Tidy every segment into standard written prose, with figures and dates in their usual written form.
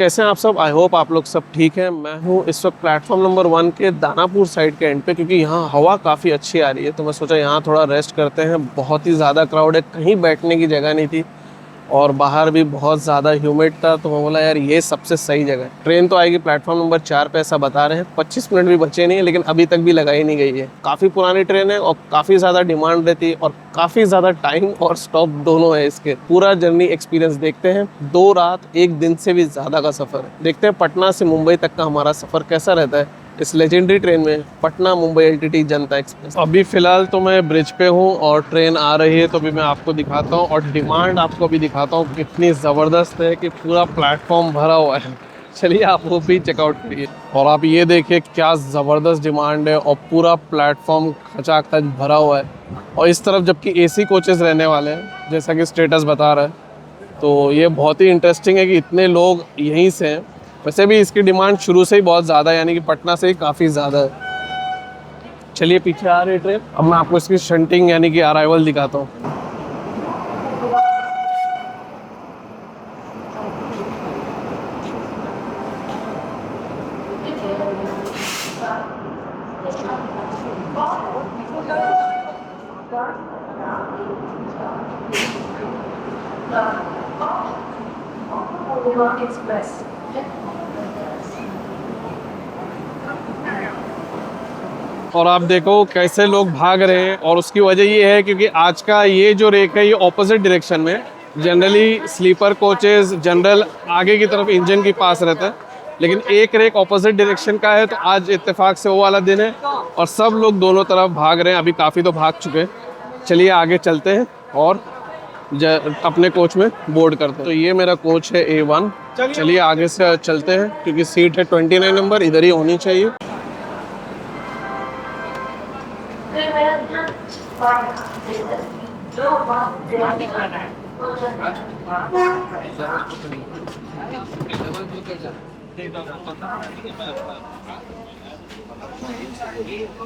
कैसे हैं आप सब? आई होप आप लोग सब ठीक हैं। मैं हूँ इस वक्त प्लेटफॉर्म नंबर 1 के दानापुर साइड के एंड पे, क्योंकि यहाँ हवा काफ़ी अच्छी आ रही है, तो मैं सोचा यहाँ थोड़ा रेस्ट करते हैं। बहुत ही ज़्यादा क्राउड है, कहीं बैठने की जगह नहीं थी और बाहर भी बहुत ज़्यादा ह्यूमिड था, तो मैं बोला यार ये सबसे सही जगह है। ट्रेन तो आएगी प्लेटफॉर्म नंबर 4 पे ऐसा बता रहे हैं, 25 मिनट भी बचे नहीं है, लेकिन अभी तक भी लगाई नहीं गई है। काफ़ी पुरानी ट्रेन है और काफ़ी ज़्यादा डिमांड रहती है और काफ़ी ज़्यादा टाइम और स्टॉप दोनों है इसके। पूरा जर्नी एक्सपीरियंस देखते हैं। 2 रात 1 दिन से भी ज़्यादा का सफ़र है। देखते हैं पटना से मुंबई तक का हमारा सफ़र कैसा रहता है इस लेजेंडरी ट्रेन में, पटना मुंबई एलटीटी जनता एक्सप्रेस। अभी फ़िलहाल तो मैं ब्रिज पे हूँ और ट्रेन आ रही है, तो अभी मैं आपको दिखाता हूँ और डिमांड आपको भी दिखाता हूँ कितनी ज़बरदस्त है कि पूरा प्लेटफॉर्म भरा हुआ है। चलिए आप वो भी चेकआउट करिए। और आप ये देखिए क्या ज़बरदस्त डिमांड है और पूरा प्लेटफॉर्म खचाखच भरा हुआ है। और इस तरफ जबकि एसी कोचेस रहने वाले हैं, जैसा कि स्टेटस बता रहा है, तो ये बहुत ही इंटरेस्टिंग है कि इतने लोग यहीं से हैं। वैसे भी इसकी डिमांड शुरू से ही बहुत ज़्यादा है, यानी कि पटना से ही काफ़ी ज़्यादा है। चलिए पीछे आ रही है ट्रेन, अब मैं आपको इसकी शंटिंग यानी कि अराइवल दिखाता हूँ। और आप देखो कैसे लोग भाग रहे हैं, और उसकी वजह ये है क्योंकि आज का ये जो रेक है ये ऑपोजिट डायरेक्शन में। जनरली स्लीपर कोचेस जनरल आगे की तरफ इंजन के पास रहता है, लेकिन एक रेक ऑपोजिट डायरेक्शन का है, तो आज इत्तेफाक से वो वाला दिन है और सब लोग दोनों तरफ भाग रहे हैं। अभी काफ़ी तो भाग चुके हैं। चलिए आगे चलते हैं और अपने कोच में बोर्ड करते हैं। तो ये मेरा कोच है A1। चलिए आगे से चलते हैं क्योंकि सीट है 29 नंबर, इधर ही होनी चाहिए।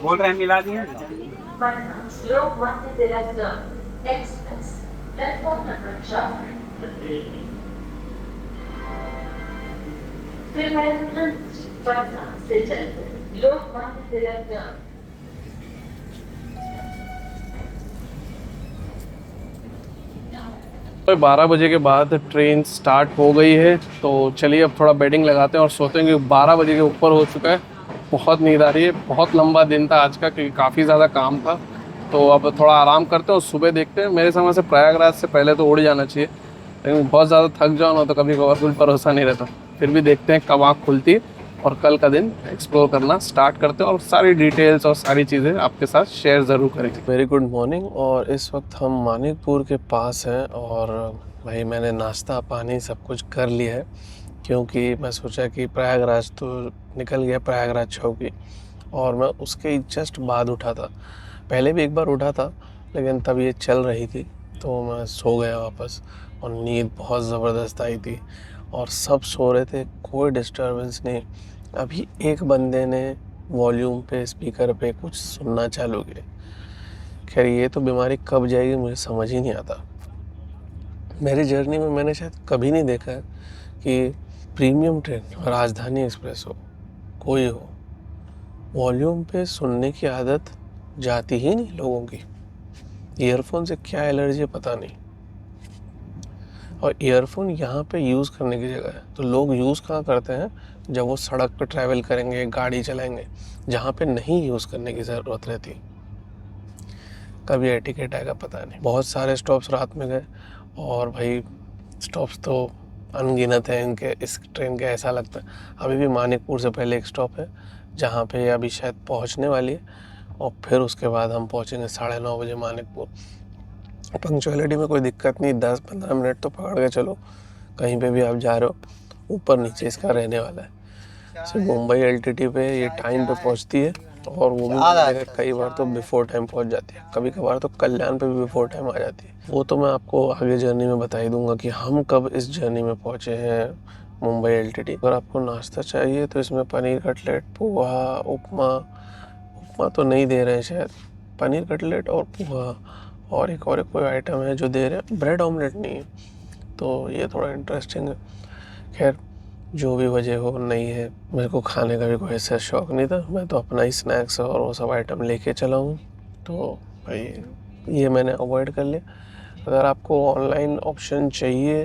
बोल रहे हैं मिला दिए। तो 12 बजे के बाद ट्रेन स्टार्ट हो गई है, तो चलिए अब थोड़ा बेडिंग लगाते हैं और सोते हैं, क्योंकि 12 बजे के ऊपर हो चुका है। बहुत नींद आ रही है। बहुत लंबा दिन था आज का, क्योंकि काफ़ी ज़्यादा काम था, तो अब थोड़ा आराम करते हैं और सुबह देखते हैं। मेरे समझ से प्रयागराज से पहले तो उड़ जाना चाहिए, लेकिन बहुत ज़्यादा थक जाओ ना तो कभी कभार कुछ भरोसा नहीं रहता। फिर भी देखते हैं कब आँख खुलती है और कल का दिन एक्सप्लोर करना स्टार्ट करते हैं और सारी डिटेल्स और सारी चीज़ें आपके साथ शेयर ज़रूर करेंगे। Very good morning. और इस वक्त हम मानिकपुर के पास हैं और भाई मैंने नाश्ता पानी सब कुछ कर लिया है, क्योंकि मैं सोचा कि प्रयागराज तो निकल गया, प्रयागराज चौकी, और मैं उसके जस्ट बाद उठा था। पहले भी एक बार उठा था, लेकिन तब ये चल रही थी तो मैं सो गया वापस, और नींद बहुत ज़बरदस्त आई थी और सब सो रहे थे, कोई डिस्टर्बेंस नहीं। अभी एक बंदे ने वॉल्यूम पे स्पीकर पे कुछ सुनना चालू किया। खैर ये तो बीमारी कब जाएगी मुझे समझ ही नहीं आता। मेरी जर्नी में मैंने शायद कभी नहीं देखा है कि प्रीमियम ट्रेन राजधानी एक्सप्रेस हो, कोई हो, वॉल्यूम पे सुनने की आदत जाती ही नहीं लोगों की। ईयरफोन से क्या एलर्जी है पता नहीं। और ईयरफोन यहाँ पे यूज़ करने की जगह है, तो लोग यूज़ कहाँ करते हैं? जब वो सड़क पे ट्रैवल करेंगे, गाड़ी चलाएंगे, जहाँ पे नहीं यूज़ करने की ज़रूरत रहती। कभी एटिकेट आएगा पता नहीं। बहुत सारे स्टॉप्स रात में गए और भाई स्टॉप्स तो अनगिनत हैं इनके, इस ट्रेन के। ऐसा लगता है अभी भी मानिकपुर से पहले एक स्टॉप है जहाँ पे अभी शायद पहुँचने वाली है, और फिर उसके बाद हम पहुँचेंगे 9:30 बजे मानिकपुर। पंक्चुअलिटी में कोई दिक्कत नहीं, 10-15 मिनट तो पकड़ के चलो, कहीं पे भी आप जा रहे हो। ऊपर नीचे इसका रहने वाला है। सिर्फ मुंबई एलटीटी पे ये टाइम पे पहुंचती है, और वो भी कई बार तो बिफोर टाइम पहुंच जाती है, कभी कभार तो कल्याण पे भी बिफोर टाइम आ जाती है। वो तो मैं आपको आगे जर्नी में बता ही दूंगा कि हम कब इस जर्नी में पहुंचे हैं मुंबई एलटीटी। अगर आपको नाश्ता चाहिए तो इसमें पनीर कटलेट, पोहा, उपमा तो नहीं दे रहे हैं शायद, पनीर कटलेट और पोहा, और एक कोई आइटम है जो दे रहे हैं, ब्रेड ऑमलेट नहीं है, तो ये थोड़ा इंटरेस्टिंग है। खैर जो भी वजह हो नहीं है, मेरे को खाने का भी कोई ऐसा शौक़ नहीं था। मैं तो अपना ही स्नैक्स और वो सब आइटम लेके चला हूँ, तो भाई ये मैंने अवॉइड कर लिया। अगर आपको ऑनलाइन ऑप्शन चाहिए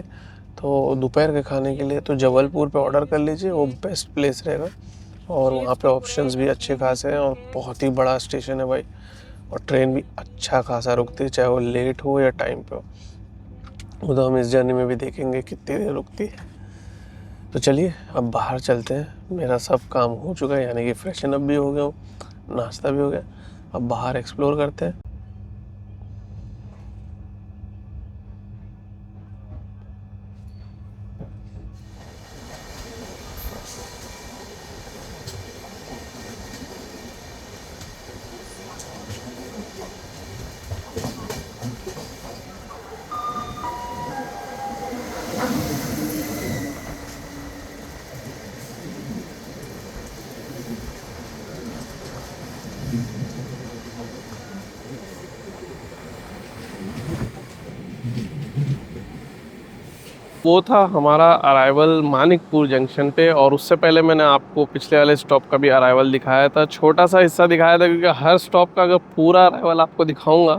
तो दोपहर के खाने के लिए तो जबलपुर पे ऑर्डर कर लीजिए, वो बेस्ट प्लेस रहेगा। और वहाँ पे ऑप्शंस भी अच्छे खासे हैं और बहुत ही बड़ा स्टेशन है भाई, और ट्रेन भी अच्छा खासा रुकती है, चाहे वो लेट हो या टाइम पे हो। वो तो हम इस जर्नी में भी देखेंगे कितनी देर रुकती है। तो चलिए अब बाहर चलते हैं। मेरा सब काम हो चुका है, यानी कि फ्रेशन अप भी हो गया हूँ, नाश्ता भी हो गया। अब बाहर एक्सप्लोर करते हैं। वो था हमारा अराइवल मानिकपुर जंक्शन पे, और उससे पहले मैंने आपको पिछले वाले स्टॉप का भी अराइवल दिखाया था। छोटा सा हिस्सा दिखाया था, क्योंकि हर स्टॉप का अगर पूरा अराइवल आपको दिखाऊंगा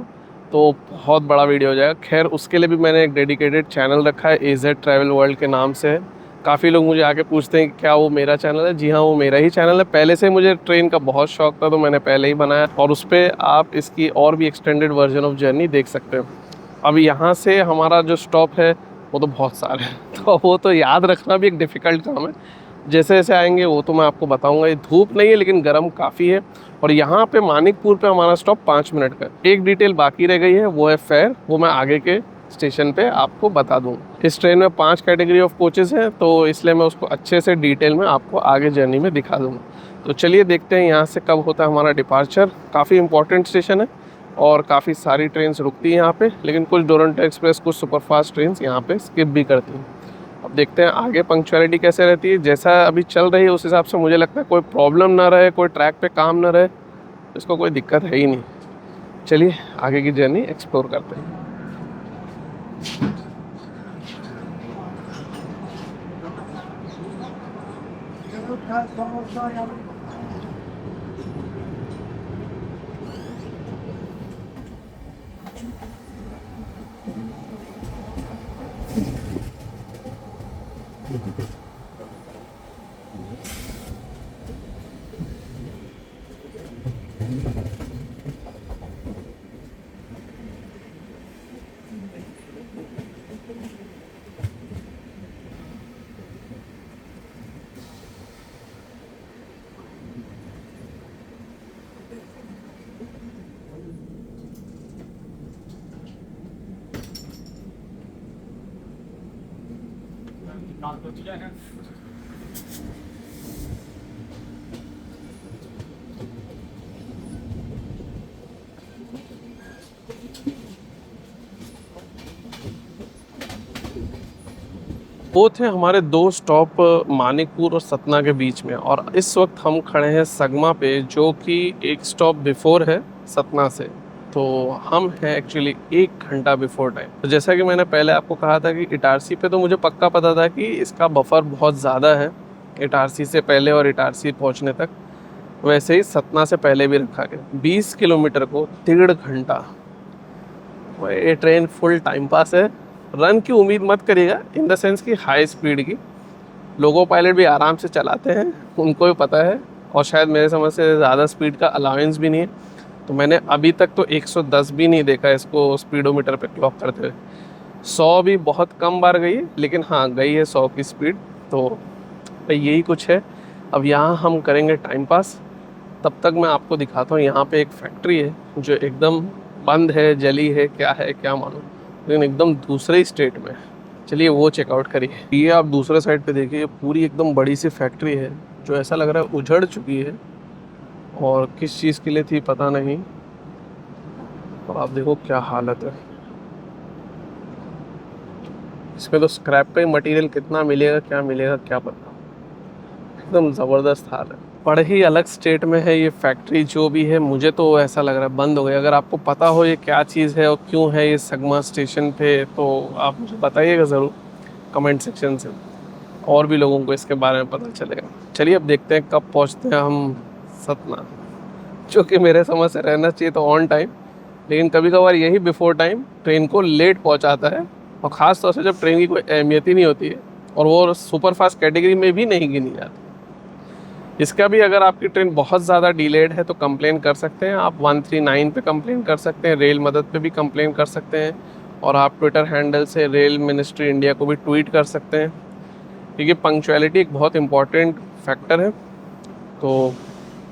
तो बहुत बड़ा वीडियो हो जाएगा। खैर उसके लिए भी मैंने एक डेडिकेटेड चैनल रखा है, AZ ट्रैवल वर्ल्ड के नाम से है। काफ़ी लोग मुझे आके पूछते हैं कि क्या वो मेरा चैनल है। जी हाँ, वो मेरा ही चैनल है। पहले से मुझे ट्रेन का बहुत शौक था, तो मैंने पहले ही बनाया, और उस पर आप इसकी और भी एक्सटेंडेड वर्जन ऑफ जर्नी देख सकते हो। अब यहाँ से हमारा जो स्टॉप है वो तो बहुत सारे हैं, तो वो तो याद रखना भी एक डिफ़िकल्ट काम है। जैसे जैसे आएंगे वो तो मैं आपको बताऊंगा। ये धूप नहीं है लेकिन गर्म काफ़ी है। और यहाँ पे मानिकपुर पे हमारा स्टॉप 5 मिनट का। एक डिटेल बाकी रह गई है, वो है फेयर। वो मैं आगे के स्टेशन पे आपको बता दूँ। इस ट्रेन में 5 कैटेगरी ऑफ कोचेज़ हैं, तो इसलिए मैं उसको अच्छे से डिटेल में आपको आगे जर्नी में दिखा दूँगा। तो चलिए देखते हैं यहाँ से कब होता है हमारा डिपार्चर। काफ़ी इंपॉर्टेंट स्टेशन है और काफ़ी सारी ट्रेन्स रुकती हैं यहाँ पे, लेकिन कुछ दुरंतो एक्सप्रेस, कुछ सुपरफास्ट ट्रेन्स यहाँ पे स्किप भी करती हैं। अब देखते हैं आगे पंक्चुअलिटी कैसे रहती है। जैसा अभी चल रही है उस हिसाब से मुझे लगता है कोई प्रॉब्लम ना रहे, कोई ट्रैक पे काम ना रहे, इसको कोई दिक्कत है ही नहीं। चलिए आगे की जर्नी एक्सप्लोर करते हैं। वो थे हमारे 2 स्टॉप मानिकपुर और सतना के बीच में, और इस वक्त हम खड़े हैं सगमा पे, जो कि एक स्टॉप बिफोर है सतना से। तो हम हैं एक्चुअली 1 घंटा बिफोर टाइम। तो जैसा कि मैंने पहले आपको कहा था कि इटारसी पे तो मुझे पक्का पता था कि इसका बफर बहुत ज़्यादा है इटारसी से पहले और इटारसी पहुंचने तक। वैसे ही सतना से पहले भी रखा गया। 20 किलोमीटर को 1.5 घंटा। ये ट्रेन फुल टाइम पास है। रन की उम्मीद मत करिएगा, इन द सेंस कि हाई स्पीड की। लोको पायलट भी आराम से चलाते हैं, उनको भी पता है, और शायद मेरे समझ से ज़्यादा स्पीड का अलाउंस भी नहीं है। तो मैंने अभी तक तो 110 भी नहीं देखा इसको स्पीडोमीटर पे क्लॉक करते हुए। 100 भी बहुत कम बार गई है, लेकिन हाँ गई है 100 की स्पीड। तो यही कुछ है। अब यहाँ हम करेंगे टाइम पास। तब तक मैं आपको दिखाता हूँ, यहाँ पे एक फैक्ट्री है जो एकदम बंद है, जली है, क्या है क्या मालूम, लेकिन एकदम दूसरे स्टेट में। चलिए वो चेकआउट करिए। ये आप दूसरे साइड पे देखिए, पूरी एकदम बड़ी सी फैक्ट्री है जो ऐसा लग रहा है उजड़ चुकी है, और किस चीज़ के लिए थी पता नहीं। और आप देखो क्या हालत है इसमें। तो स्क्रैप का ही मटेरियल कितना मिलेगा क्या पता। एकदम ज़बरदस्त हाल है। बड़े ही अलग स्टेट में है ये फैक्ट्री जो भी है। मुझे तो ऐसा लग रहा है बंद हो गया। अगर आपको पता हो ये क्या चीज़ है और क्यों है ये सगमा स्टेशन पे, तो आप मुझे बताइएगा ज़रूर कमेंट सेक्शन से। और भी लोगों को इसके बारे में पता चलेगा। चलिए अब देखते हैं कब पहुंचते हैं हम सतना, जो कि मेरे समझ से रहना चाहिए तो ऑन टाइम, लेकिन कभी कभार यही बिफोर टाइम ट्रेन को लेट पहुंचाता है, और ख़ास तौर से जब ट्रेन की कोई अहमियत ही नहीं होती है और वो सुपर फास्ट कैटेगरी में भी नहीं गिनी जाती। इसका भी अगर आपकी ट्रेन बहुत ज़्यादा डिलेड है तो कंप्लेन कर सकते हैं आप, 139 पे कंप्लेन कर सकते हैं, रेल मदद पे भी कंप्लेन कर सकते हैं, और आप ट्विटर हैंडल से रेल मिनिस्ट्री इंडिया को भी ट्वीट कर सकते हैं, क्योंकि पंक्चुअलिटी एक बहुत इंपॉर्टेंट फैक्टर है। तो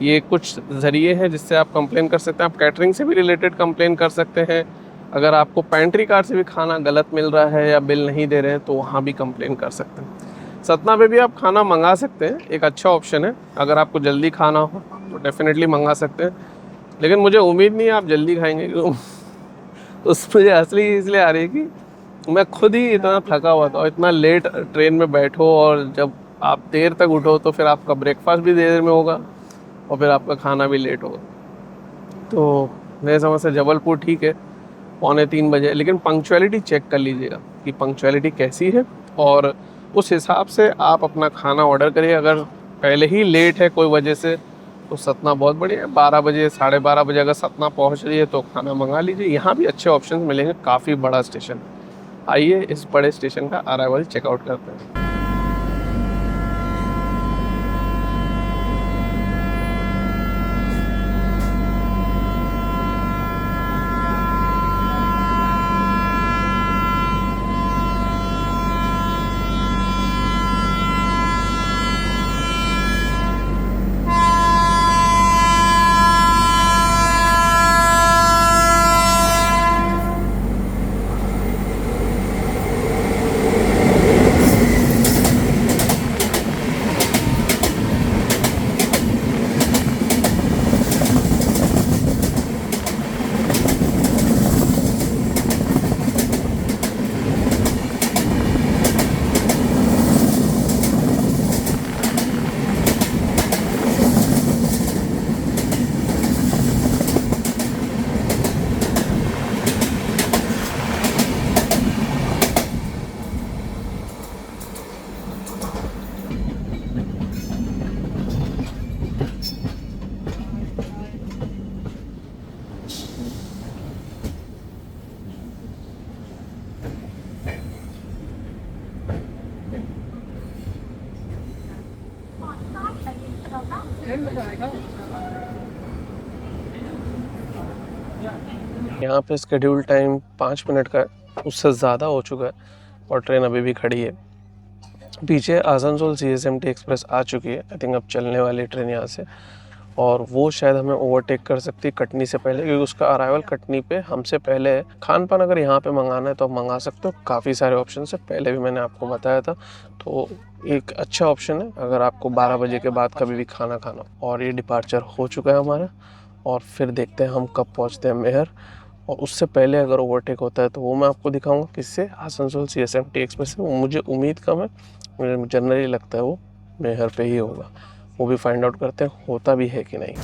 ये कुछ ज़रिए हैं जिससे आप कंप्लेन कर सकते हैं। आप कैटरिंग से भी रिलेटेड कंप्लेन कर सकते हैं, अगर आपको पेंट्री कार से भी खाना गलत मिल रहा है या बिल नहीं दे रहे हैं तो वहाँ भी कंप्लेन कर सकते हैं। सतना पे भी आप खाना मंगा सकते हैं, एक अच्छा ऑप्शन है। अगर आपको जल्दी खाना हो तो डेफिनेटली मंगा सकते हैं, लेकिन मुझे उम्मीद नहीं है आप जल्दी खाएंगे, क्योंकि उस मुझे असली इसलिए आ रही है कि मैं खुद ही इतना थका हुआ था और इतना लेट ट्रेन में बैठो, और जब आप देर तक उठो तो फिर आपका ब्रेकफास्ट भी देर में होगा और फिर आपका खाना भी लेट होगा। तो मेरे समझ से जबलपुर ठीक है 2:45 बजे, लेकिन पंक्चुअलिटी चेक कर लीजिएगा कि पंक्चुअलिटी कैसी है, और उस हिसाब से आप अपना खाना ऑर्डर करिए। अगर पहले ही लेट है कोई वजह से तो सतना बहुत बढ़िया है, 12 बजे 12:30 बजे अगर सतना पहुंच रही है तो खाना मंगा लीजिए। यहाँ भी अच्छे ऑप्शन मिलेंगे, काफ़ी बड़ा स्टेशन। आइए इस बड़े स्टेशन का अराइवल चेकआउट करते हैं। यहाँ पे स्केड्यूल टाइम 5 मिनट का है, उससे ज़्यादा हो चुका है और ट्रेन अभी भी खड़ी है। पीछे आसनसोल CSMT एक्सप्रेस आ चुकी है, आई थिंक अब चलने वाली ट्रेन यहाँ से, और वो शायद हमें ओवरटेक कर सकती है कटनी से पहले, क्योंकि उसका अराइवल कटनी पे हमसे पहले है। खान पान अगर यहाँ पे मंगाना है तो आप मंगा सकते हो, काफ़ी सारे ऑप्शन है, पहले भी मैंने आपको बताया था। तो एक अच्छा ऑप्शन है अगर आपको 12 बजे के बाद कभी भी खाना खाना। और ये डिपार्चर हो चुका है हमारा, और फिर देखते हैं हम कब पहुँचते हैं मेहर, और उससे पहले अगर ओवरटेक होता है तो वो मैं आपको दिखाऊंगा किससे, आसनसोल CSMT एक्सप्रेस से। मुझे उम्मीद कम है, मुझे जनरली लगता है वो मेहर पे ही होगा। वो भी फाइंड आउट करते हैं होता भी है कि नहीं।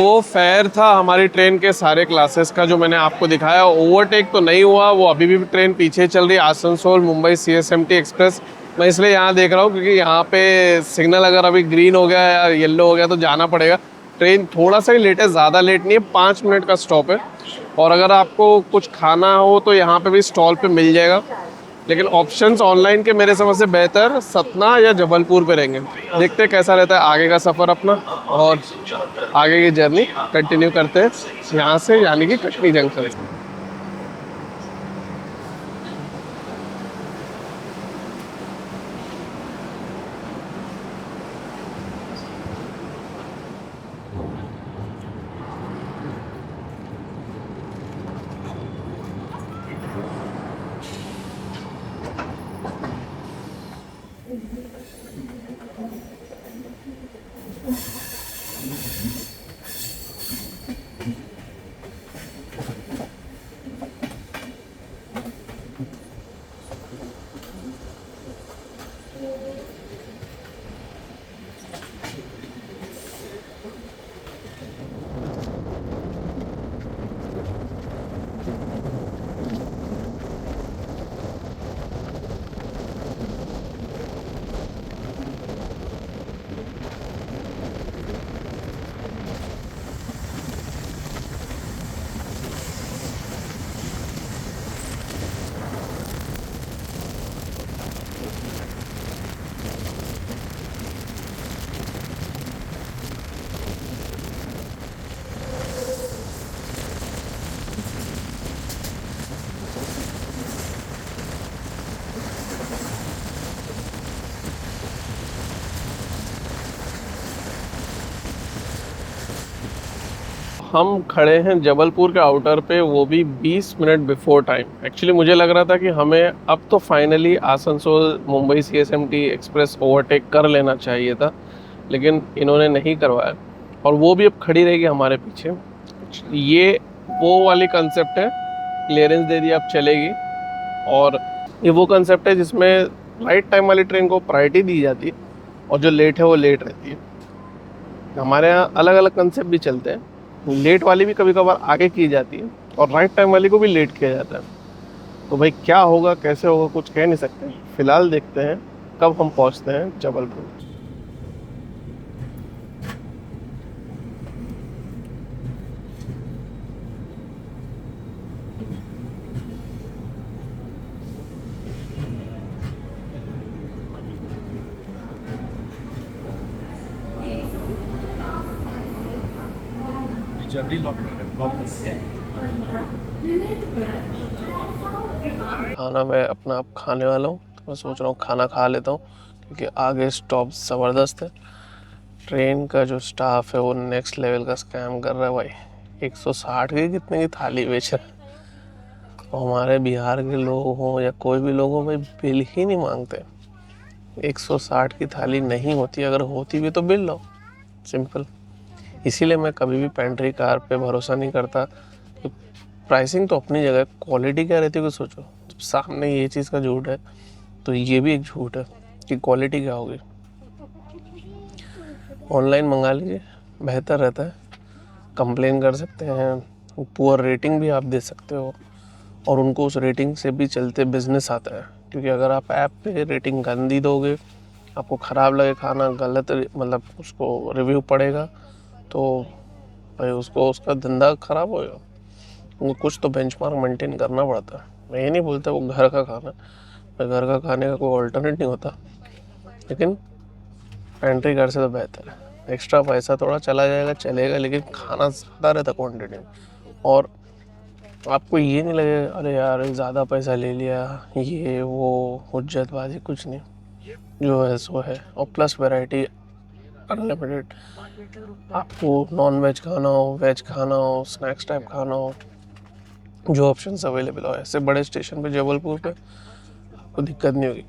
वो फेयर था हमारी ट्रेन के सारे क्लासेस का जो मैंने आपको दिखाया। ओवरटेक तो नहीं हुआ, वो अभी भी ट्रेन पीछे चल रही है, आसनसोल मुंबई CSMT एक्सप्रेस। मैं इसलिए यहाँ देख रहा हूँ क्योंकि यहाँ पे सिग्नल अगर अभी ग्रीन हो गया या येलो हो गया तो जाना पड़ेगा, ट्रेन थोड़ा सा ही लेट है, ज़्यादा लेट नहीं है, 5 मिनट का स्टॉप है। और अगर आपको कुछ खाना हो तो यहाँ पे भी स्टॉल पे मिल जाएगा, लेकिन ऑप्शंस ऑनलाइन के मेरे समझ से बेहतर सतना या जबलपुर पे रहेंगे। देखते हैं कैसा रहता है आगे का सफ़र अपना, और आगे की जर्नी कंटिन्यू करते हैं यहाँ से, यानी कि कटनी जंक्शन से। हम खड़े हैं जबलपुर के आउटर पे, वो भी 20 मिनट बिफोर टाइम। एक्चुअली मुझे लग रहा था कि हमें अब तो finally Asansol Mumbai CSMT express overtake कर लेना चाहिए था, लेकिन इन्होंने नहीं करवाया, और वो भी अब खड़ी रहेगी हमारे पीछे। ये वो वाली कंसेप्ट है, क्लियरेंस दे दिया अब चलेगी, और ये वो कंसेप्ट है जिसमें राइट टाइम वाली ट्रेन को प्रायोरिटी दी जाती है और जो लेट है वो लेट रहती है। हमारे यहाँ अलग अलग कंसेप्ट भी चलते हैं, लेट वाली भी कभी कभार आगे की जाती है और राइट टाइम वाली को भी लेट किया जाता है। तो भाई क्या होगा कैसे होगा कुछ कह नहीं सकते। फिलहाल देखते हैं कब हम पहुंचते हैं जबलपुर। खाना मैं अपना आप खाने वाला हूँ, तो मैं सोच रहा हूँ खाना खा लेता हूँ, क्योंकि आगे स्टॉप ज़बरदस्त है। ट्रेन का जो स्टाफ है वो नेक्स्ट लेवल का स्कैम कर रहा है भाई। 160 की कितने की थाली बेच रहा है। तो हमारे बिहार के लोग हों या कोई भी लोग हों भाई, बिल ही नहीं मांगते। 160 की थाली नहीं होती, अगर होती भी तो बिल लो, सिंपल। इसीलिए मैं कभी भी पेंट्री कार पे भरोसा नहीं करता। प्राइसिंग तो अपनी जगह, क्वालिटी क्या रहती है कुछ सोचो। जब सामने ये चीज़ का झूठ है तो ये भी एक झूठ है कि क्वालिटी क्या होगी। ऑनलाइन मंगा लीजिए, बेहतर रहता है। कंप्लेन कर सकते हैं, पुअर रेटिंग भी आप दे सकते हो, और उनको उस रेटिंग से भी चलते बिजनेस आता है। क्योंकि अगर आप ऐप पे रेटिंग गंदी दोगे, आपको ख़राब लगे खाना, गलत मतलब उसको रिव्यू पड़ेगा, तो भाई उसको उसका धंधा ख़राब होएगा। उनको कुछ तो बेंचमार्क मेंटेन करना पड़ता है। मैं ये नहीं बोलता वो घर का खाना, मैं घर का खाने का कोई ऑल्टरनेट नहीं होता, लेकिन पेंट्री घर से तो बेहतर है। एक्स्ट्रा पैसा थोड़ा चला जाएगा, चलेगा, लेकिन खाना ज़्यादा रहता क्वान्टिटी में, और आपको ये नहीं लगे अरे यार ज़्यादा पैसा ले लिया, ये वो हुज्जतबाजी कुछ नहीं, जो है सो है। और प्लस वैरायटी अनलिमिटेड। आपको नॉन वेज खाना हो, वेज खाना हो, स्नैक्स टाइप खाना हो, जो ऑप्शंस अवेलेबल हो। ऐसे बड़े स्टेशन पे जबलपुर पे आपको दिक्कत नहीं होगी।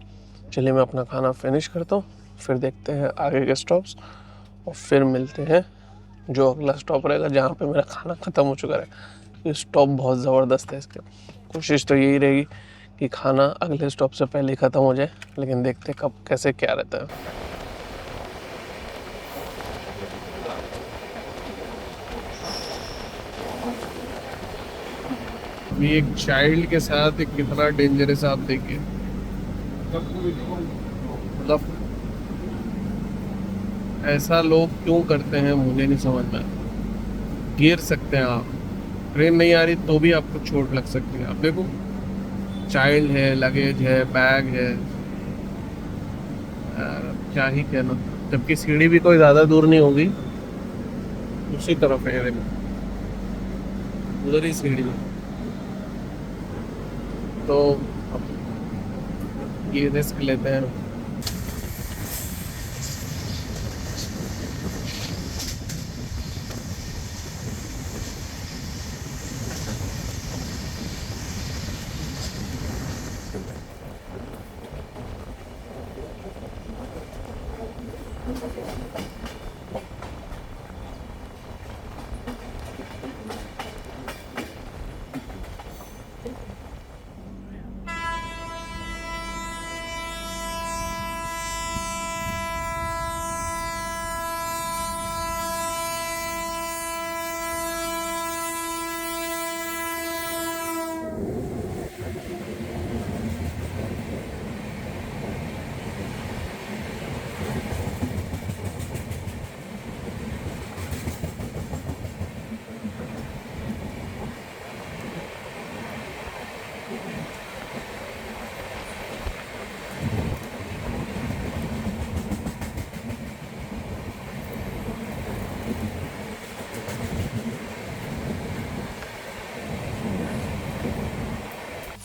चलिए मैं अपना खाना फिनिश करता हूँ, फिर देखते हैं आगे के स्टॉप्स, और फिर मिलते हैं जो अगला स्टॉप रहेगा जहाँ पे मेरा खाना ख़त्म हो चुका है। ये स्टॉप बहुत ज़बरदस्त है इसके। कोशिश तो यही रहेगी कि खाना अगले स्टॉप से पहले ही ख़त्म हो जाए, लेकिन देखते हैं कब कैसे क्या रहता है। ये एक चाइल्ड के साथ एक कितना डेंजरस आप देखिए, मतलब ऐसा लोग क्यों करते हैं मुझे नहीं समझ में आता। गिर सकते हैं आप, ट्रेन नहीं आ रही तो भी आपको चोट लग सकती है। आप देखो, चाइल्ड है, लगेज है, बैग है, यार अब क्या ही कहना। जबकि सीढ़ी भी कोई ज़्यादा दूर नहीं होगी, उसी तरफ है, देखो उधर ही सीढ़ी है। तो अब ये रिस्क लेते हैं।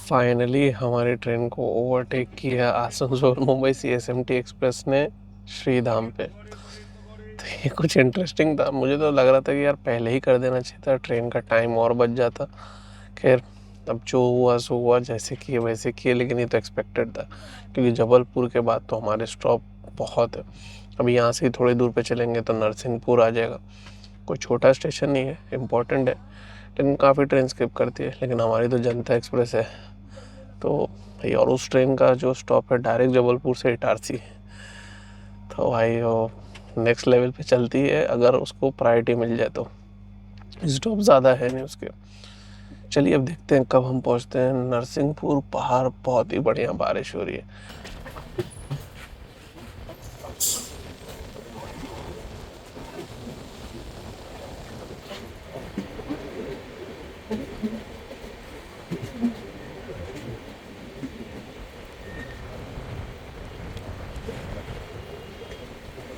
फाइनली हमारी ट्रेन को ओवरटेक किया आसनसोल मुंबई CSMT एक्सप्रेस ने श्रीधाम पे। तो ये कुछ इंटरेस्टिंग था। मुझे तो लग रहा था कि यार पहले ही कर देना चाहिए था, ट्रेन का टाइम और बच जाता। खैर, अब जो हुआ सो हुआ, जैसे किए वैसे किए, लेकिन ये तो एक्सपेक्टेड था क्योंकि जबलपुर के बाद तो हमारे स्टॉप बहुत है। अब यहाँ से ही थोड़ी दूर पे चलेंगे तो नरसिंहपुर आ जाएगा। कोई छोटा स्टेशन नहीं है, इम्पोर्टेंट है, लेकिन काफ़ी ट्रेन स्किप करती है। लेकिन हमारी तो जनता एक्सप्रेस है तो भाई, और उस ट्रेन का जो स्टॉप है डायरेक्ट जबलपुर से इटारसी, तो भाई वो नेक्स्ट लेवल पे चलती है अगर उसको प्रायोरिटी मिल जाए तो। स्टॉप ज़्यादा है नहीं उसके। चलिए अब देखते हैं कब हम पहुंचते हैं नरसिंहपुर। बाहर बहुत ही बढ़िया बारिश हो रही है।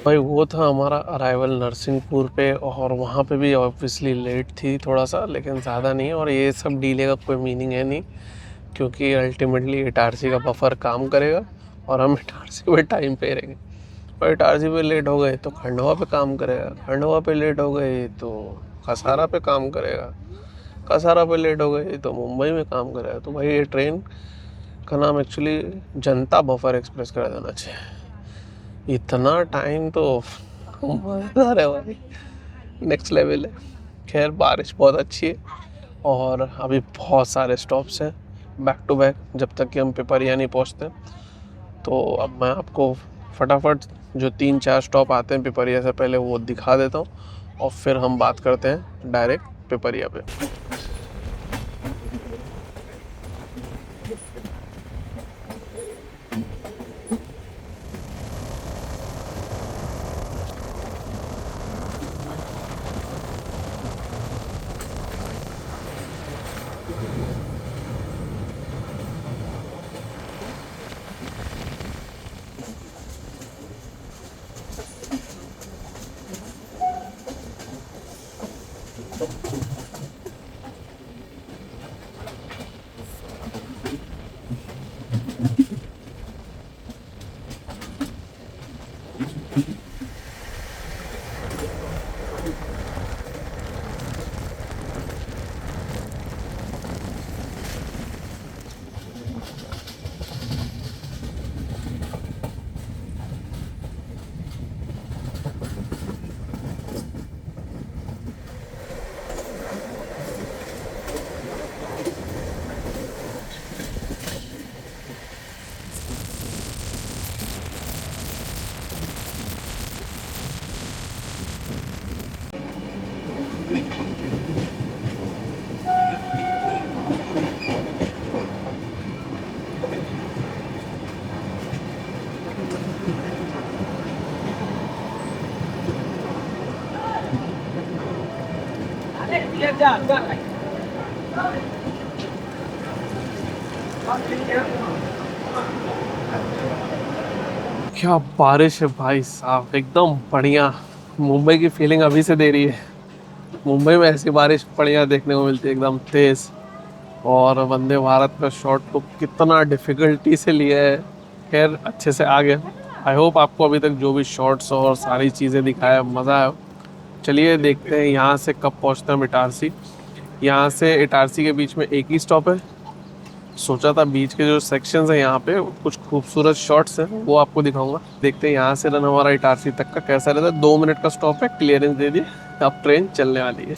भाई वो था हमारा अराइवल नरसिंहपुर पे, और वहाँ पे भी ऑब्वियसली लेट थी थोड़ा सा, लेकिन ज़्यादा नहीं। और ये सब डीले का कोई मीनिंग है नहीं क्योंकि अल्टीमेटली इटारसी का बफर काम करेगा और हम इटारसी पे टाइम पे रहेंगे। और इटारसी पे लेट हो गए तो खंडवा पे काम करेगा, खंडवा पे लेट हो गए तो कसारा पे काम करेगा, कसारा पे लेट हो गए तो मुंबई में काम करेगा। तो भाई ये ट्रेन का नाम एक्चुअली जनता बफर एक्सप्रेस कर देना चाहिए। इतना टाइम तो मज़ेदार है भाई, नेक्स्ट लेवल है। खैर, बारिश बहुत अच्छी है और अभी बहुत सारे स्टॉप्स हैं बैक टू बैक जब तक कि हम पिपरिया नहीं पहुंचते। तो अब मैं आपको फटाफट जो 3-4 स्टॉप आते हैं पिपरिया से पहले वो दिखा देता हूँ और फिर हम बात करते हैं डायरेक्ट पिपरिया पे। क्या बारिश है भाई साहब, एकदम बढ़िया। मुंबई की फीलिंग अभी से दे रही है। मुंबई में ऐसी बारिश बढ़िया देखने को मिलती है, एकदम तेज। और वंदे भारत का शॉट को कितना डिफिकल्टी से लिया है, खैर अच्छे से आ गया। आई होप आपको अभी तक जो भी शॉट्स और सारी चीज़ें दिखाया मज़ा आया। चलिए देखते हैं यहाँ से कब पहुँचते हैं हम इटारसी। यहाँ से इटारसी के बीच में एक ही स्टॉप है। सोचा था बीच के जो सेक्शंस हैं यहाँ पे कुछ खूबसूरत शॉट्स हैं वो आपको दिखाऊंगा। देखते हैं यहाँ से रन हमारा इटारसी तक का कैसा रहता है। 2 मिनट का स्टॉप है, क्लियरेंस दे दिए, अब ट्रेन चलने वाली है।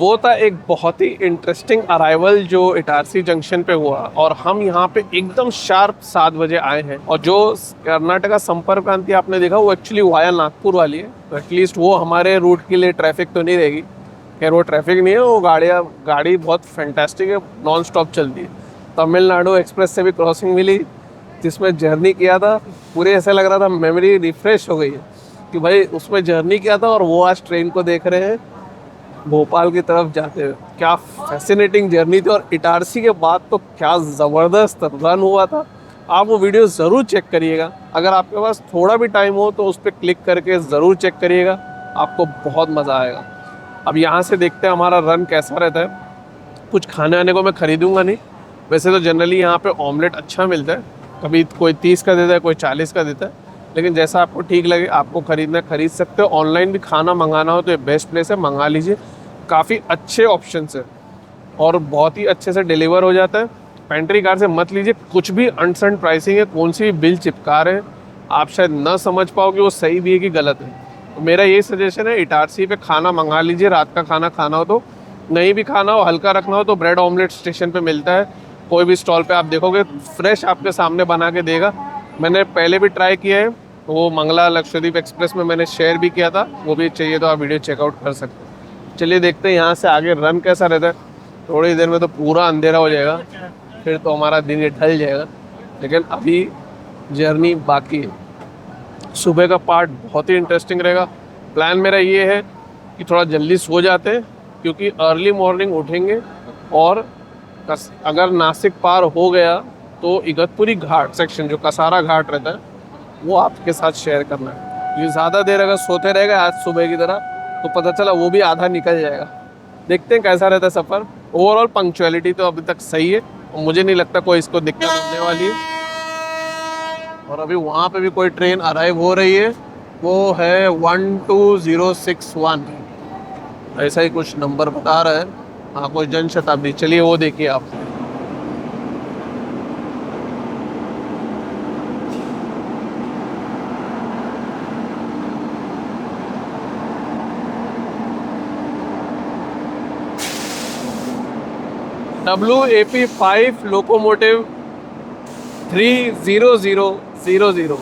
वो था एक बहुत ही इंटरेस्टिंग अराइवल जो इटारसी जंक्शन पे हुआ, और हम यहाँ पे एकदम शार्प 7 बजे आए हैं। और जो कर्नाटका संपर्क क्रांति आपने देखा वो एक्चुअली वाया नागपुर वाली है, तो एटलीस्ट वो हमारे रूट के लिए ट्रैफिक तो नहीं रहेगी। खैर वो ट्रैफिक नहीं है, वो गाड़ी बहुत फैंटास्टिक है, नॉन स्टॉप चलती है। तमिलनाडु एक्सप्रेस से भी क्रॉसिंग मिली जिसमें जर्नी किया था, पूरे ऐसा लग रहा था मेमोरी रिफ्रेश हो गई है कि भाई उसमें जर्नी किया था और वो आज ट्रेन को देख रहे हैं भोपाल की तरफ जाते हुए। क्या फैसिनेटिंग जर्नी थी, और इटारसी के बाद तो क्या ज़बरदस्त रन हुआ था। आप वो वीडियो ज़रूर चेक करिएगा, अगर आपके पास थोड़ा भी टाइम हो तो उस पर क्लिक करके ज़रूर चेक करिएगा, आपको बहुत मज़ा आएगा। अब यहाँ से देखते हैं हमारा रन कैसा रहता है। कुछ खाने आने को मैं ख़रीदूँगा नहीं, वैसे तो जनरली यहाँ पे ऑमलेट अच्छा मिलता है, कभी कोई 30 का देता है, कोई 40 का देता है, लेकिन जैसा आपको ठीक लगे आपको ख़रीदना खरीद सकते हो। ऑनलाइन भी खाना मंगाना हो तो ये बेस्ट प्लेस है, मंगा लीजिए, काफ़ी अच्छे ऑप्शन है और बहुत ही अच्छे से डिलीवर हो जाता है। पेंट्री कार से मत लीजिए, कुछ भी अनसन प्राइसिंग है, कौन सी भी बिल चिपका रहे हैं, आप शायद ना समझ पाओ कि वो सही भी है कि गलत है। तो मेरा यही सजेशन है, इटारसी पे खाना मंगा लीजिए, रात का खाना खाना हो तो, नहीं भी खाना हो हल्का रखना हो तो ब्रेड ऑमलेट स्टेशन पे मिलता है, कोई भी स्टॉल पे आप देखोगे फ्रेश आपके सामने बना के देगा। मैंने पहले भी ट्राई किया है, वो मंगला लक्षद्वीप एक्सप्रेस में मैंने शेयर भी किया था, वो भी चाहिए तो आप वीडियो चेकआउट कर सकते हैं। चलिए देखते हैं यहाँ से आगे रन कैसा रहता है। थोड़ी देर में तो पूरा अंधेरा हो जाएगा, फिर तो हमारा दिन ही ढल जाएगा, लेकिन अभी जर्नी बाकी है। सुबह का पार्ट बहुत ही इंटरेस्टिंग रहेगा। प्लान मेरा ये है कि थोड़ा जल्दी सो जाते हैं, क्योंकि अर्ली मॉर्निंग उठेंगे और अगर नासिक पार हो गया तो इगतपुरी घाट सेक्शन जो कसारा घाट रहता है वो आपके साथ शेयर करना है। ये ज़्यादा देर अगर सोते रहेगा आज सुबह की तरह तो पता चला वो भी आधा निकल जाएगा। देखते हैं कैसा रहता है सफ़र। ओवरऑल पंक्चुअलिटी तो अभी तक सही है और मुझे नहीं लगता कोई इसको दिक्कत होने वाली है। और अभी वहाँ पे भी कोई ट्रेन अराइव हो रही है, वो है 12061, ऐसा ही कुछ नंबर बता रहा है। हाँ, कोई जन शताब्दी, चलिए वो देखिए आप। WAP5 locomotive 30000।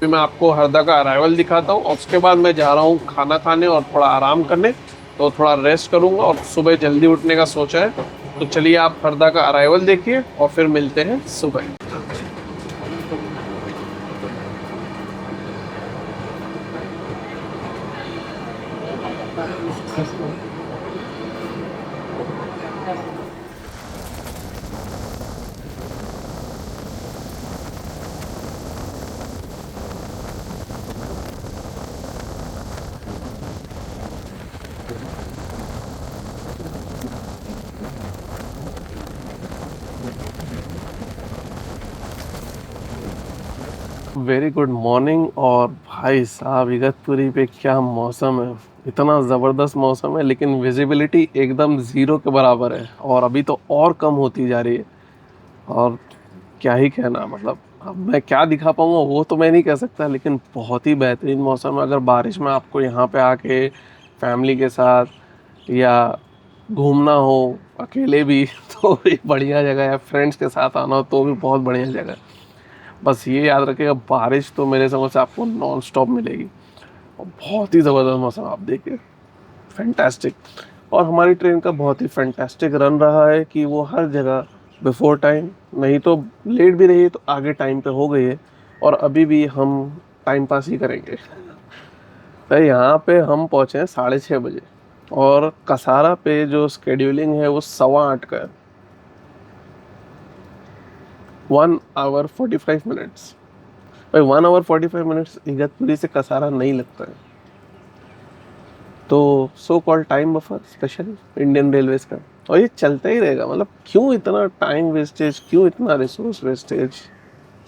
मैं आपको हरदा का अराइवल दिखाता हूँ और उसके बाद मैं जा रहा हूँ खाना खाने और थोड़ा आराम करने, तो थोड़ा रेस्ट करूँगा और सुबह जल्दी उठने का सोचा है। तो चलिए आप हरदा का अराइवल देखिए और फिर मिलते हैं सुबह। Very good morning. और भाई साहब इगतपुरी पे क्या मौसम है, इतना ज़बरदस्त मौसम है, लेकिन विजिबिलिटी एकदम ज़ीरो के बराबर है और अभी तो और कम होती जा रही है। और क्या ही कहना, मतलब अब मैं क्या दिखा पाऊँगा वो तो मैं नहीं कह सकता, लेकिन बहुत ही बेहतरीन मौसम है। अगर बारिश में आपको यहाँ पे आके फैमिली के साथ या घूमना हो अकेले भी तो भी बढ़िया जगह है, फ्रेंड्स के साथ आना हो तो भी बहुत बढ़िया जगह है। बस ये याद रखिएगा, बारिश तो मेरे समझ से आपको नॉन स्टॉप मिलेगी और बहुत ही ज़बरदस्त मौसम आप देखिए, फैंटास्टिक। और हमारी ट्रेन का बहुत ही फैंटास्टिक रन रहा है कि वो हर जगह बिफोर टाइम, नहीं तो लेट भी रही है तो आगे टाइम पे हो गई है। और अभी भी हम टाइम पास ही करेंगे। तो यहाँ पे हम पहुँचे हैं 6:30 बजे और कसारा पे जो स्केड्यूलिंग है वो 8:15 का है। 1 hour 45 minutes। भाई 1 hour 45 minutes इगतपुरी से कसारा नहीं लगता है। तो so called time buffer special Indian railways का, और ये चलता ही रहेगा। मतलब क्यों इतना टाइम वेस्टेज, क्यों इतना रिसोर्स वेस्टेज,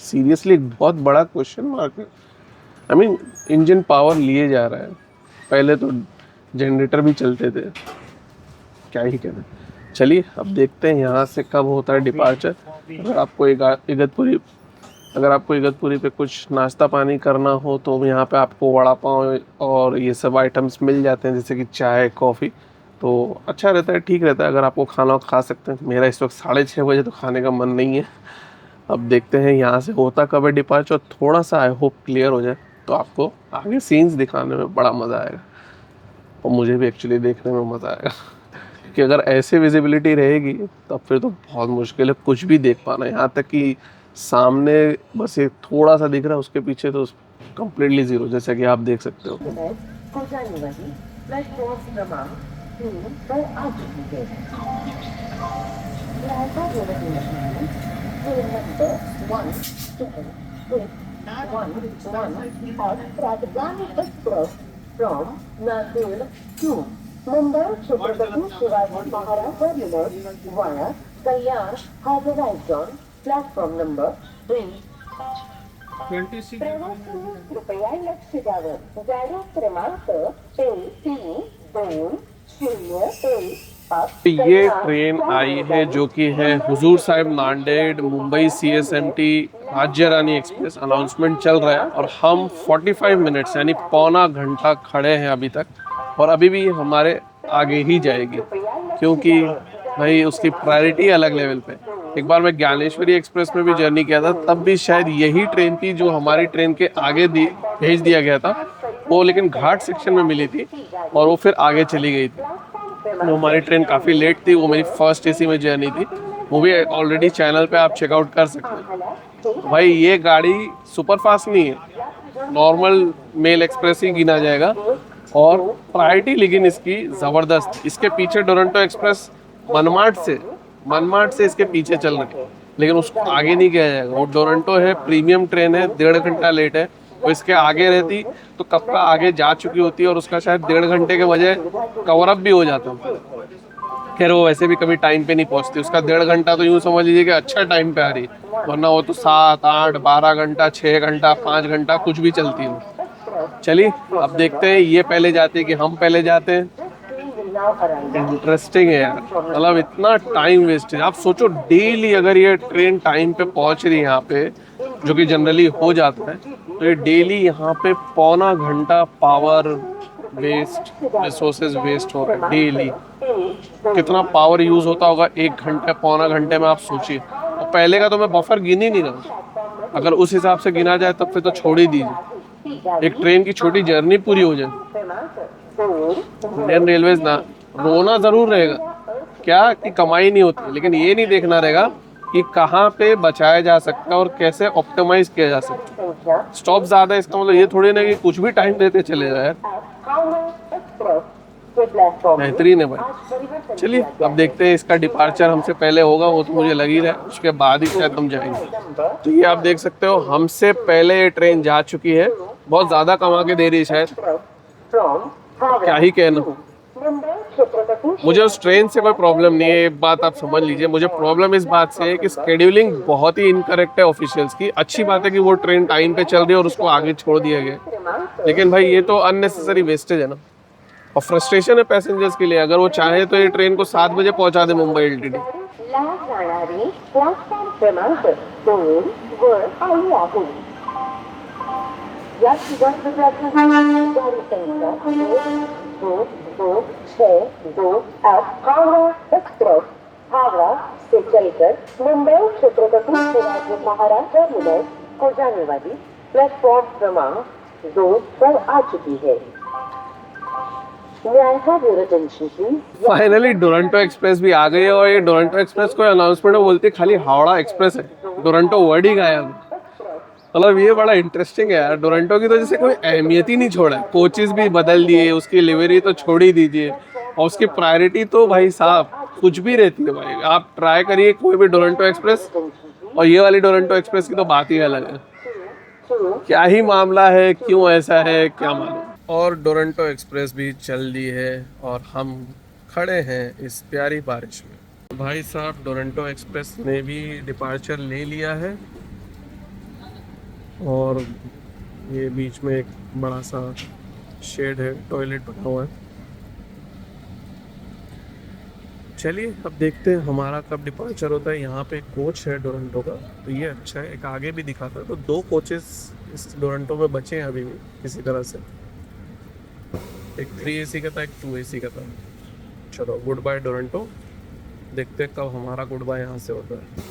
सीरियसली बहुत बड़ा क्वेश्चन मार्क है। आई मीन इंजन पावर लिए जा रहा है, पहले तो जनरेटर भी चलते थे, क्या ही कहना। चलिए अब देखते हैं यहाँ से कब होता है डिपार्चर। अगर आपको इगतपुरी पे कुछ नाश्ता पानी करना हो तो यहाँ पे आपको वड़ा पाव और ये सब आइटम्स मिल जाते हैं, जैसे कि चाय कॉफ़ी। तो अच्छा रहता है, ठीक रहता है, अगर आपको खाना खा सकते हैं। मेरा इस वक्त 6:30 बजे तो खाने का मन नहीं है। अब देखते हैं यहाँ से होता कब है डिपार्चर, थोड़ा सा आई होप क्लियर हो जाए तो आपको आगे सीन्स दिखाने में बड़ा मज़ा आएगा और मुझे भी एक्चुअली देखने में मज़ा आएगा। कि अगर ऐसे विजिबिलिटी रहेगी तब फिर तो बहुत मुश्किल है कुछ भी देख पाना। यहाँ तक कि सामने बस एक थोड़ा सा दिख रहा है, उसके पीछे तो कम्प्लीटली ज़ीरो, जैसा कि आप देख सकते हो। Mumbai Chhatrapati Shivaji Maharaj terminus via Kalyan has arrived on platform number 3. 26 प्रवासी कृपया लक्ष द्यावं. गाडी क्रमांक 13201. ये ट्रेन आई है जो कि है हुजूर साहिब नांदेड़ मुंबई CSMT राज्य रानी एक्सप्रेस। अनाउंसमेंट चल रहा है और हम 45 मिनट्स यानी पौना घंटा खड़े हैं अभी तक, और अभी भी हमारे आगे ही जाएगी, क्योंकि भाई उसकी प्रायोरिटी अलग लेवल पे। एक बार मैं ज्ञानेश्वरी एक्सप्रेस में भी जर्नी किया था, तब भी शायद यही ट्रेन थी जो हमारी ट्रेन के आगे भेज दिया गया था वो, लेकिन घाट सेक्शन में मिली थी और वो फिर आगे चली गई थी। वो हमारी ट्रेन काफ़ी लेट थी, वो मेरी फर्स्ट AC में जर्नी थी, वो भी ऑलरेडी चैनल पे आप चेकआउट कर सकते हैं। भाई ये गाड़ी सुपर फास्ट नहीं है, नॉर्मल मेल एक्सप्रेस ही गिना जाएगा और प्रायोरिटी लेकिन इसकी ज़बरदस्त। इसके पीछे टोरंटो एक्सप्रेस मनमाड से इसके पीछे चल रही है, लेकिन उसको आगे नहीं किया जाएगा। वो टोरंटो है, प्रीमियम ट्रेन है, 1.5 घंटा लेट है। वो इसके आगे रहती तो कब का आगे जा चुकी होती है और उसका शायद 1.5 घंटे के बजाय कवर अप भी हो जाता। खैर वो वैसे भी कभी टाइम पे नहीं पहुंचती, उसका 1.5 घंटा तो यूँ समझ लीजिए कि अच्छा टाइम पे आ रही, वरना वो तो 7, 8, 12 घंटा, 6 घंटा, 5 घंटा कुछ भी चलती है। चलिए अब देखते हैं ये पहले जाते हैं कि हम पहले जाते हैं। इंटरेस्टिंग है यार, मतलब इतना टाइम वेस्ट है। आप सोचो डेली अगर ये ट्रेन टाइम पे पहुंच रही है यहाँ पे, जो कि जनरली हो जाता है, तो ये डेली यहाँ पे पौना घंटा पावर वेस्ट, रिसोर्सेज वेस्ट हो रहे हैं डेली। कितना पावर यूज होता होगा 1 घंटे पौना घंटे में, आप सोचिए। और पहले का तो मैं बफर गिन ही नहीं रहा, अगर उस हिसाब से गिना जाए तब फिर तो छोड़ ही दीजिए, एक ट्रेन की छोटी जर्नी पूरी हो जाए। इंडियन रेलवेज ना रोना जरूर रहेगा क्या कि कमाई नहीं होती, लेकिन ये नहीं देखना रहेगा कि कहाँ पे बचाया जा सकता है और कैसे ऑप्टिमाइज किया जा सकता है। स्टॉप ज़्यादा इसका मतलब ये थोड़ी ना कि कुछ भी टाइम देते चले जाए। बेहतरीन है भाई। चलिए अब देखते हैं, इसका डिपार्चर हमसे पहले होगा, वो तो मुझे लग ही रहा है, उसके बाद ही शायद हम जाएंगे। तो ये आप देख सकते हो हमसे पहले ये ट्रेन जा चुकी है, बहुत ज़्यादा कमा के दे रही है शायद, क्या ही कहना। मुंबई छत्रपति मुझे उस ट्रेन से कोई प्रॉब्लम नहीं है, एक बात आप समझ लीजिए। मुझे प्रॉब्लम इस बात से है कि स्केड्यूलिंग बहुत ही इनकरेक्ट है ऑफिशियल्स की। अच्छी बात है कि वो ट्रेन टाइम पे चल रही है और उसको आगे छोड़ दिया गया है, क्रमांक लेकिन भाई ये तो अननेसेसरी वेस्टेज है ना, और फ्रस्ट्रेशन है पैसेंजर्स के लिए। अगर वो चाहे तो ये ट्रेन को 7 बजे पहुंचा दे मुंबई एलटीडी। लाल जाणारी प्लॅटफॉर्म क्रमांक 2 वर आली आहे. या सुधारित गाड़ी संख्या 2262 हावड़ा एक्सप्रेस हावड़ा से चलकर मुंबई छत्रपति शिवाजी महाराज टर्मिनस को जाने वाली प्लेटफॉर्म क्रमांक 2 पर आ चुकी है. May I have your attention, please? Finally Duronto express भी आ गई है, और ये डोरंटो एक्सप्रेस कोई अनाउंसमेंट में बोलती है खाली हावड़ा एक्सप्रेस है, डोरंटो वर्ड ही गायब। मतलब ये बड़ा इंटरेस्टिंग है यार। डोरंटो की तो जैसे कोई अहमियत ही नहीं छोड़ा है, कोचेस भी बदल दिए, उसकी लिवरी तो छोड़ ही दीजिए, और उसकी प्रायोरिटी तो भाई साहब कुछ भी रहती है भाई। आप ट्राई करिए कोई भी डोरंटो एक्सप्रेस, और ये वाली डोरंटो एक्सप्रेस की तो बात ही अलग है। क्या ही मामला है, क्यों ऐसा है, क्या मालूम। और डोरंटो एक्सप्रेस भी चल दी है और हम खड़े हैं इस प्यारी बारिश में। भाई साहब डोरंटो एक्सप्रेस ने भी डिपार्चर ले लिया है, और ये बीच में एक बड़ा सा शेड है, टॉयलेट बना हुआ है। चलिए अब देखते हैं हमारा कब डिपार्चर होता है। यहाँ पे एक कोच है डोरंटो का, तो ये अच्छा है। एक आगे भी दिखाता है, तो 2 कोचेस इस डोरंटो में बचे हैं अभी भी किसी तरह से। एक 3 AC का था, एक 2 AC का था। चलो गुड बाय डोरंटो, देखते हैं कब हमारा गुड बाय यहाँ से होता है।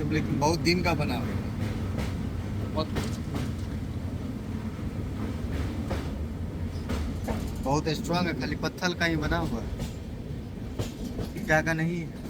लेकिन बहुत दिन का बना हुआ है। बहुत स्ट्रांग है, खाली पत्थर का ही बना हुआ है, क्या का नहीं है।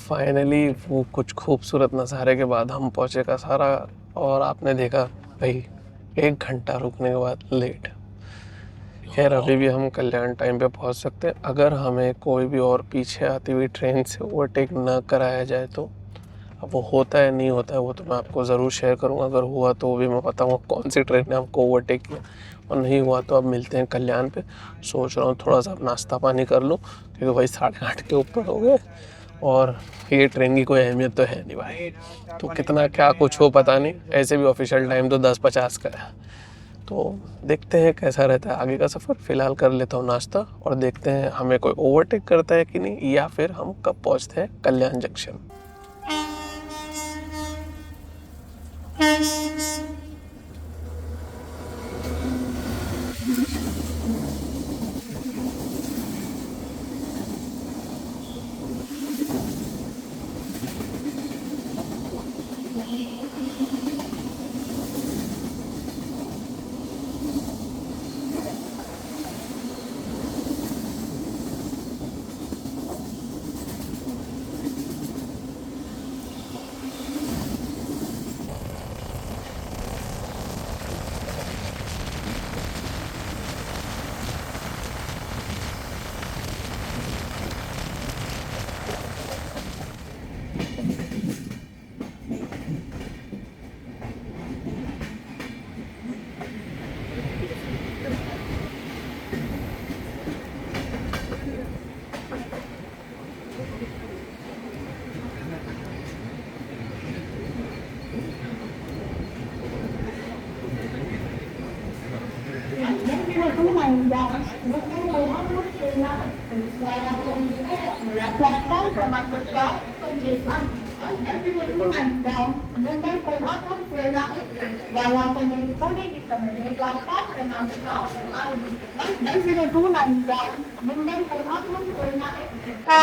फाइनली वो कुछ खूबसूरत नज़ारे के बाद हम पहुँचे कसारा, और आपने देखा भाई 1 घंटा रुकने के बाद लेट। खैर अभी भी हम कल्याण टाइम पे पहुंच सकते हैं, अगर हमें कोई भी और पीछे आती हुई ट्रेन से ओवरटेक ना कराया जाए तो। अब वो होता है नहीं होता है वो तो मैं आपको ज़रूर शेयर करूँगा, अगर हुआ तो वो भी मैं बताऊँगा कौन सी ट्रेन ने हमको ओवरटेक किया, और नहीं हुआ तो अब मिलते हैं कल्याण पे। सोच रहा हूँ थोड़ा सा नाश्ता पानी कर लूँ, क्योंकि भाई 8:30 के ऊपर हो गए, और ये ट्रेन की कोई अहमियत तो है नहीं भाई, तो कितना क्या कुछ हो पता नहीं। ऐसे भी ऑफिशियल टाइम तो 10:50 का है, तो देखते हैं कैसा रहता है आगे का सफ़र। फ़िलहाल कर लेता हूँ नाश्ता, और देखते हैं हमें कोई ओवरटेक करता है कि नहीं, या फिर हम कब पहुँचते हैं कल्याण जंक्शन।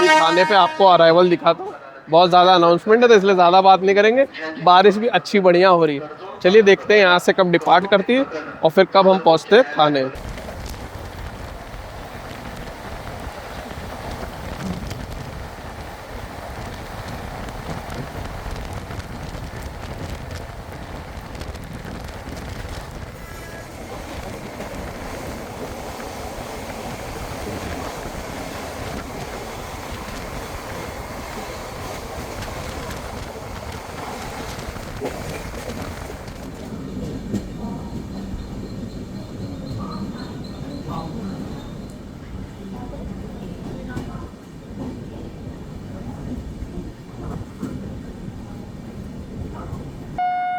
खाने पे आपको अराइवल दिखाता हूँ, बहुत ज़्यादा अनाउंसमेंट है तो इसलिए ज़्यादा बात नहीं करेंगे। बारिश भी अच्छी बढ़िया हो रही है, चलिए देखते हैं यहाँ से कब डिपार्ट करती है और फिर कब हम पहुँचते हैं खाने।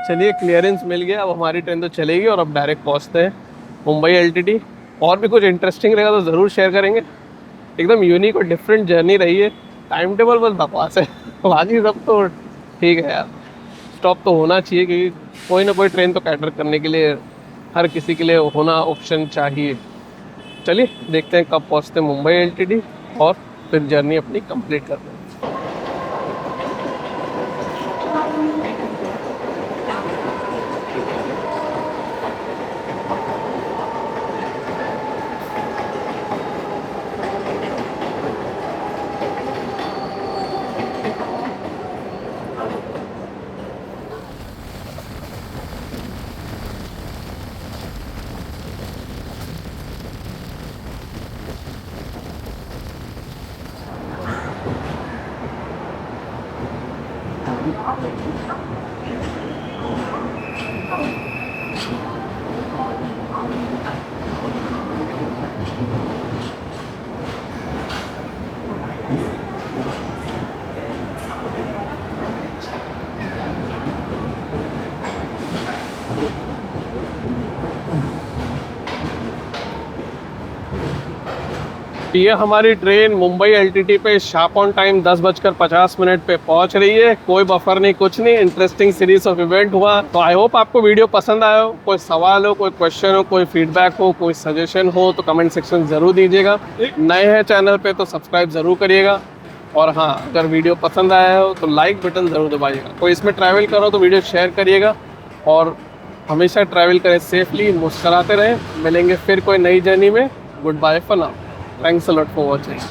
चलिए क्लियरेंस मिल गया, अब हमारी ट्रेन तो चलेगी और अब डायरेक्ट पहुंचते हैं मुंबई एलटीटी। और भी कुछ इंटरेस्टिंग रहेगा तो ज़रूर शेयर करेंगे। एकदम यूनिक और डिफरेंट जर्नी रही है। टाइम टेबल बस बकवास है, बाकी सब तो ठीक है यार। स्टॉप तो होना चाहिए, क्योंकि कोई ना कोई ट्रेन तो कैटर करने के लिए हर किसी के लिए होना ऑप्शन चाहिए। चलिए देखते हैं कब पहुँचते हैं मुंबई एलटीटी और फिर जर्नी अपनी कंप्लीट करते हैं। ये हमारी ट्रेन मुंबई एलटीटी पे शार्प ऑन टाइम 10:50 पे पहुंच रही है। कोई बफर नहीं, कुछ नहीं, इंटरेस्टिंग सीरीज ऑफ इवेंट हुआ। तो आई होप आपको वीडियो पसंद आया हो। कोई सवाल हो, कोई क्वेश्चन हो, कोई फीडबैक हो, कोई सजेशन हो तो कमेंट सेक्शन जरूर दीजिएगा। नए हैं चैनल पे तो सब्सक्राइब जरूर करिएगा, और हाँ अगर वीडियो पसंद आया हो तो लाइक बटन जरूर दबाइएगा। कोई इसमें ट्रैवल करो तो वीडियो शेयर करिएगा, और हमेशा ट्रैवल करें सेफली, मुस्कुराते रहें। मिलेंगे फिर कोई नई जर्नी में। Good bye for now. Thanks a lot for watching.